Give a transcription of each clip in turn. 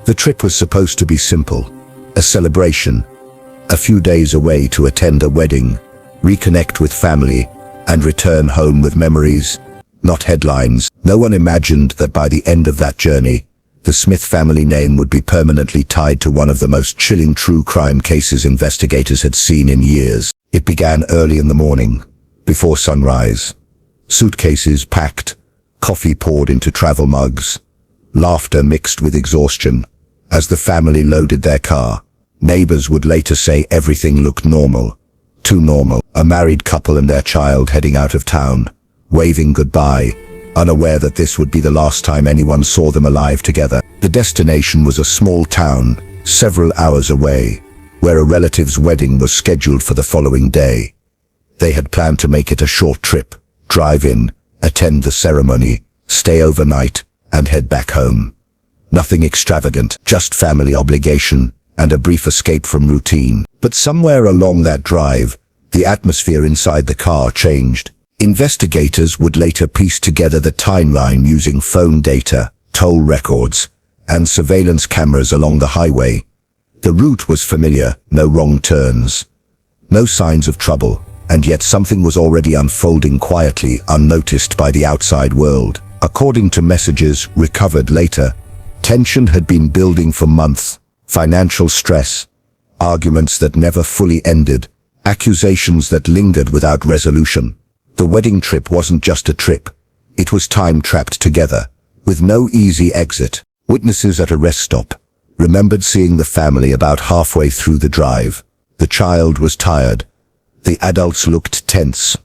The trip was supposed to be simple, a celebration, a few days away to attend a wedding, reconnect with family, and return home with memories, not headlines. No one imagined that by the end of that journey, the Smith family name would be permanently tied to one of the most chilling true crime cases investigators had seen in years. It began early in the morning, before sunrise. Suitcases packed, coffee poured into travel mugs, laughter mixed with exhaustion. As the family loaded their car, neighbors would later say everything looked normal. Too normal. A married couple and their child heading out of town, waving goodbye, unaware that this would be the last time anyone saw them alive together. The destination was a small town, several hours away, where a relative's wedding was scheduled for the following day. They had planned to make it a short trip, drive in, attend the ceremony, stay overnight, and head back home. Nothing extravagant, just family obligation and a brief escape from routine. But somewhere along that drive, the atmosphere inside the car changed. Investigators would later piece together the timeline using phone data, toll records, and surveillance cameras along the highway. The route was familiar, no wrong turns, no signs of trouble, and yet something was already unfolding quietly, unnoticed by the outside world. According to messages recovered later, tension had been building for months, financial stress, arguments that never fully ended, accusations that lingered without resolution. The wedding trip wasn't just a trip. It was time trapped together, with no easy exit. Witnesses at a rest stop remembered seeing the family about halfway through the drive. The child was tired. The adults looked tense,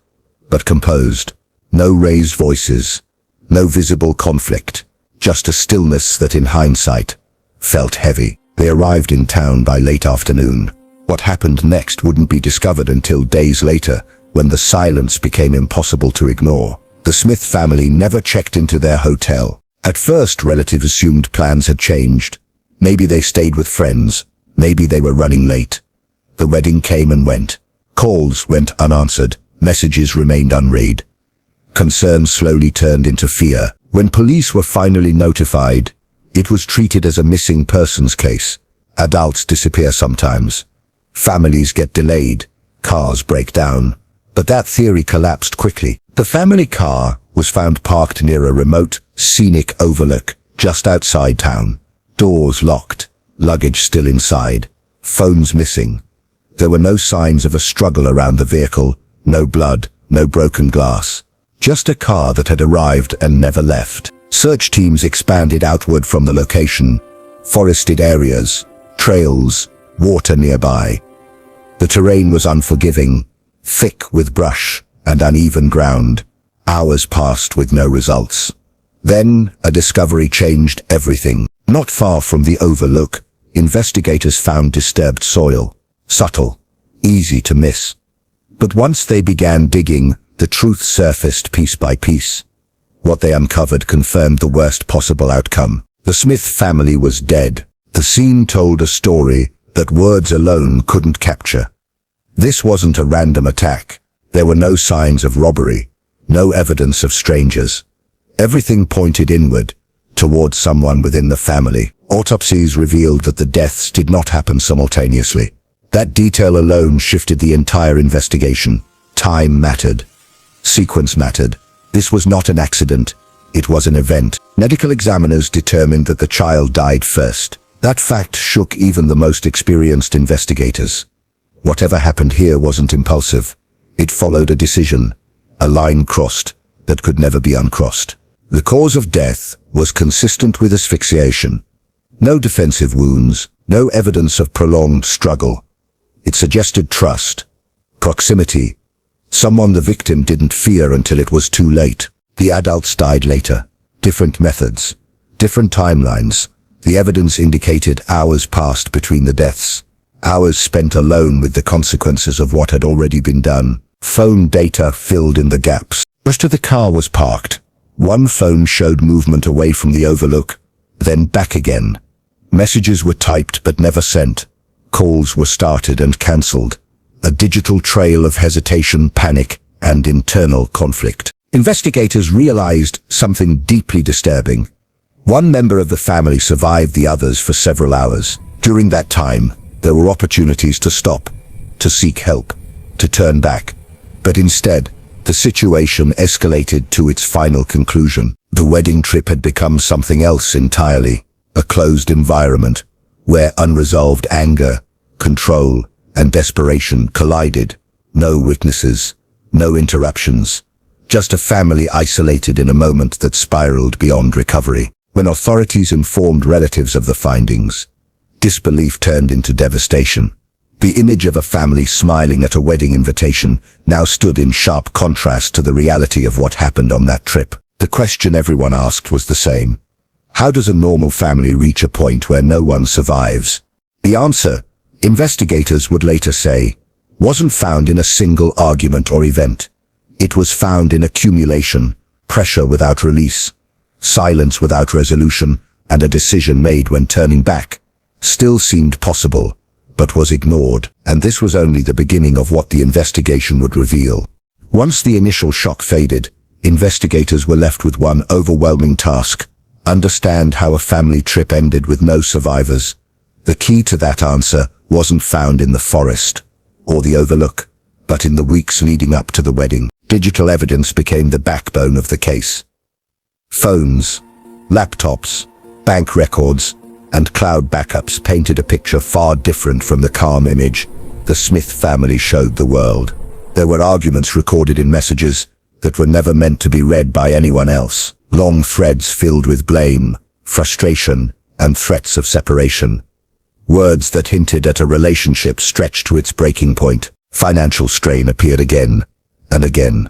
but composed. No raised voices, no visible conflict, just a stillness that in hindsight felt heavy. They arrived in town by late afternoon. What happened next wouldn't be discovered until days later, when the silence became impossible to ignore. The Smith family never checked into their hotel. At first, relatives assumed plans had changed. Maybe they stayed with friends. Maybe they were running late. The wedding came and went. Calls went unanswered. Messages remained unread. Concern slowly turned into fear. When police were finally notified, it was treated as a missing persons case. Adults disappear sometimes. Families get delayed. Cars break down. But that theory collapsed quickly. The family car was found parked near a remote, scenic overlook just outside town. Doors locked, luggage still inside, phones missing. There were no signs of a struggle around the vehicle, no blood, no broken glass. Just a car that had arrived and never left. Search teams expanded outward from the location. Forested areas, trails, water nearby. The terrain was unforgiving, thick with brush and uneven ground. Hours passed with no results. Then, a discovery changed everything. Not far from the overlook, investigators found disturbed soil. Subtle, easy to miss. But once they began digging, the truth surfaced piece by piece. What they uncovered confirmed the worst possible outcome. The Smith family was dead. The scene told a story that words alone couldn't capture. This wasn't a random attack. There were no signs of robbery, no evidence of strangers. Everything pointed inward, towards someone within the family. Autopsies revealed that the deaths did not happen simultaneously. That detail alone shifted the entire investigation. Time mattered. Sequence mattered. This was not an accident. It was an event. Medical examiners determined that the child died first. That fact shook even the most experienced investigators. Whatever happened here wasn't impulsive. It followed a decision, a line crossed that could never be uncrossed. The cause of death was consistent with asphyxiation. No defensive wounds, no evidence of prolonged struggle. It suggested trust, proximity, someone the victim didn't fear until it was too late. The adults died later. Different methods, different timelines. The evidence indicated hours passed between the deaths. Hours spent alone with the consequences of what had already been done. Phone data filled in the gaps. Most of the car was parked. One phone showed movement away from the overlook, then back again. Messages were typed but never sent. Calls were started and cancelled. A digital trail of hesitation, panic, and internal conflict. Investigators realized something deeply disturbing. One member of the family survived the others for several hours. During that time, there were opportunities to stop, to seek help, to turn back. But instead, the situation escalated to its final conclusion. The wedding trip had become something else entirely, a closed environment, where unresolved anger, control, and desperation collided. No witnesses, no interruptions, just a family isolated in a moment that spiraled beyond recovery. When authorities informed relatives of the findings, disbelief turned into devastation. The image of a family smiling at a wedding invitation now stood in sharp contrast to the reality of what happened on that trip. The question everyone asked was the same. How does a normal family reach a point where no one survives? The answer, investigators would later say, wasn't found in a single argument or event. It was found in accumulation, pressure without release, silence without resolution, and a decision made when turning back still seemed possible, but was ignored. And this was only the beginning of what the investigation would reveal. Once the initial shock faded, investigators were left with one overwhelming task: understand how a family trip ended with no survivors. The key to that answer wasn't found in the forest or the overlook, but in the weeks leading up to the wedding. Digital evidence became the backbone of the case. Phones, laptops, bank records, and cloud backups painted a picture far different from the calm image the Smith family showed the world. There were arguments recorded in messages that were never meant to be read by anyone else. Long threads filled with blame, frustration, and threats of separation. Words that hinted at a relationship stretched to its breaking point. Financial strain appeared again and again.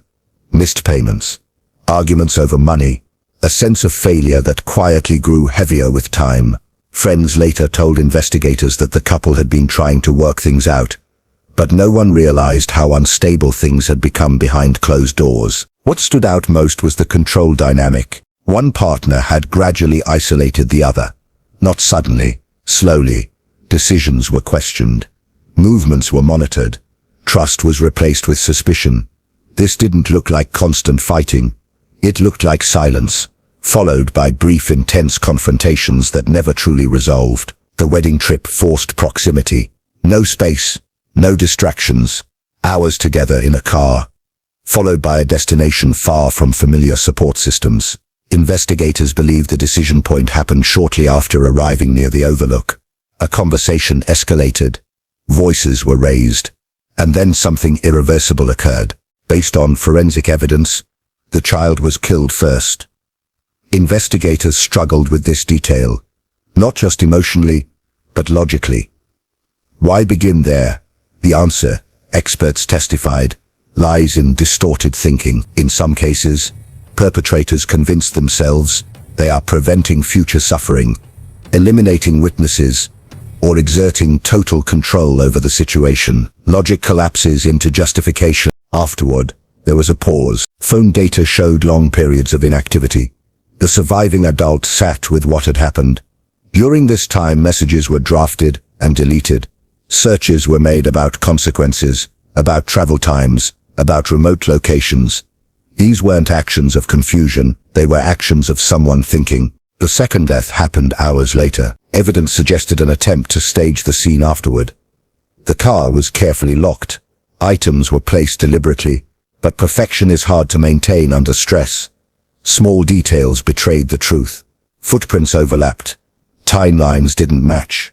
Missed payments, arguments over money, a sense of failure that quietly grew heavier with time. Friends later told investigators that the couple had been trying to work things out, but no one realized how unstable things had become behind closed doors. What stood out most was the control dynamic. One partner had gradually isolated the other. Not suddenly, slowly. Decisions were questioned. Movements were monitored. Trust was replaced with suspicion. This didn't look like constant fighting. It looked like silence, followed by brief intense confrontations that never truly resolved. The wedding trip forced proximity. No space, no distractions. Hours together in a car, followed by a destination far from familiar support systems. Investigators believe the decision point happened shortly after arriving near the overlook. A conversation escalated. Voices were raised. And then something irreversible occurred. Based on forensic evidence, the child was killed first. Investigators struggled with this detail, not just emotionally, but logically. Why begin there? The answer, experts testified, lies in distorted thinking. In some cases, perpetrators convinced themselves they are preventing future suffering, eliminating witnesses, or exerting total control over the situation. Logic collapses into justification. Afterward, there was a pause. Phone data showed long periods of inactivity. The surviving adult sat with what had happened. During this time, messages were drafted and deleted. Searches were made about consequences, about travel times, about remote locations. These weren't actions of confusion, they were actions of someone thinking. The second death happened hours later. Evidence suggested an attempt to stage the scene afterward. The car was carefully locked. Items were placed deliberately, but perfection is hard to maintain under stress. Small details betrayed the truth. Footprints overlapped. Timelines didn't match.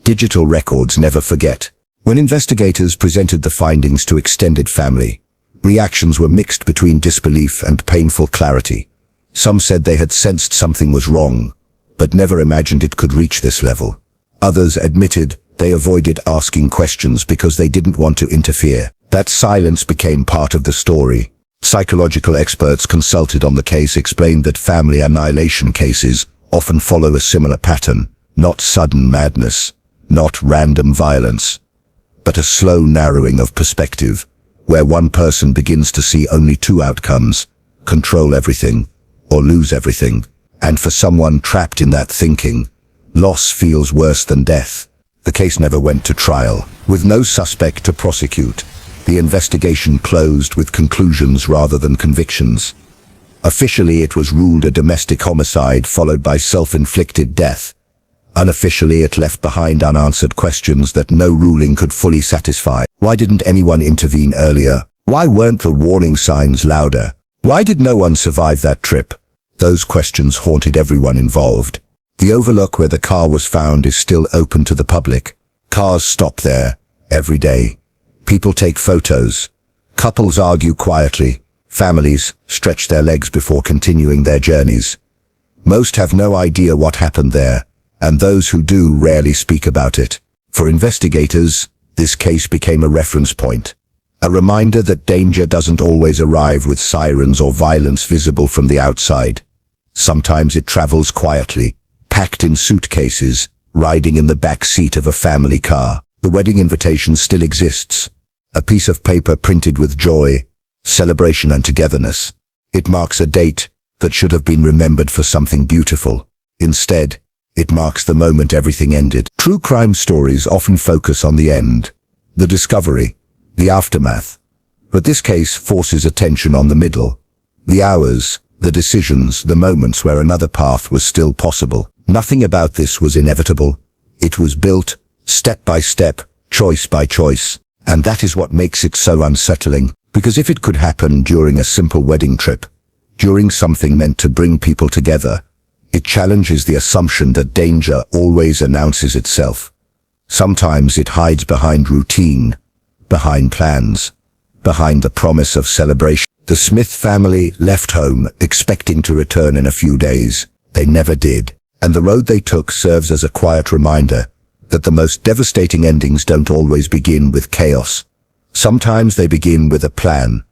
Digital records never forget. When investigators presented the findings to extended family, reactions were mixed between disbelief and painful clarity. Some said they had sensed something was wrong, but never imagined it could reach this level. Others admitted they avoided asking questions because they didn't want to interfere. That silence became part of the story. Psychological experts consulted on the case explained that family annihilation cases often follow a similar pattern, not sudden madness, not random violence, but a slow narrowing of perspective, where one person begins to see only two outcomes: control everything or lose everything. And for someone trapped in that thinking, loss feels worse than death. The case never went to trial. With no suspect to prosecute, the investigation closed with conclusions rather than convictions. Officially, it was ruled a domestic homicide followed by self-inflicted death. Unofficially, it left behind unanswered questions that no ruling could fully satisfy. Why didn't anyone intervene earlier? Why weren't the warning signs louder? Why did no one survive that trip? Those questions haunted everyone involved. The overlook where the car was found is still open to the public. Cars stop there every day. People take photos. Couples argue quietly. Families stretch their legs before continuing their journeys. Most have no idea what happened there, and those who do rarely speak about it. For investigators, this case became a reference point. A reminder that danger doesn't always arrive with sirens or violence visible from the outside. Sometimes it travels quietly, packed in suitcases, riding in the back seat of a family car. The wedding invitation still exists. A piece of paper printed with joy, celebration and togetherness. It marks a date that should have been remembered for something beautiful. Instead, it marks the moment everything ended. True crime stories often focus on the end, the discovery, the aftermath. But this case forces attention on the middle, the hours, the decisions, the moments where another path was still possible. Nothing about this was inevitable. It was built, step by step, choice by choice. And that is what makes it so unsettling. Because if it could happen during a simple wedding trip, during something meant to bring people together, it challenges the assumption that danger always announces itself. Sometimes it hides behind routine, behind plans, behind the promise of celebration. The Smith family left home expecting to return in a few days. They never did. And the road they took serves as a quiet reminder that the most devastating endings don't always begin with chaos. Sometimes they begin with a plan,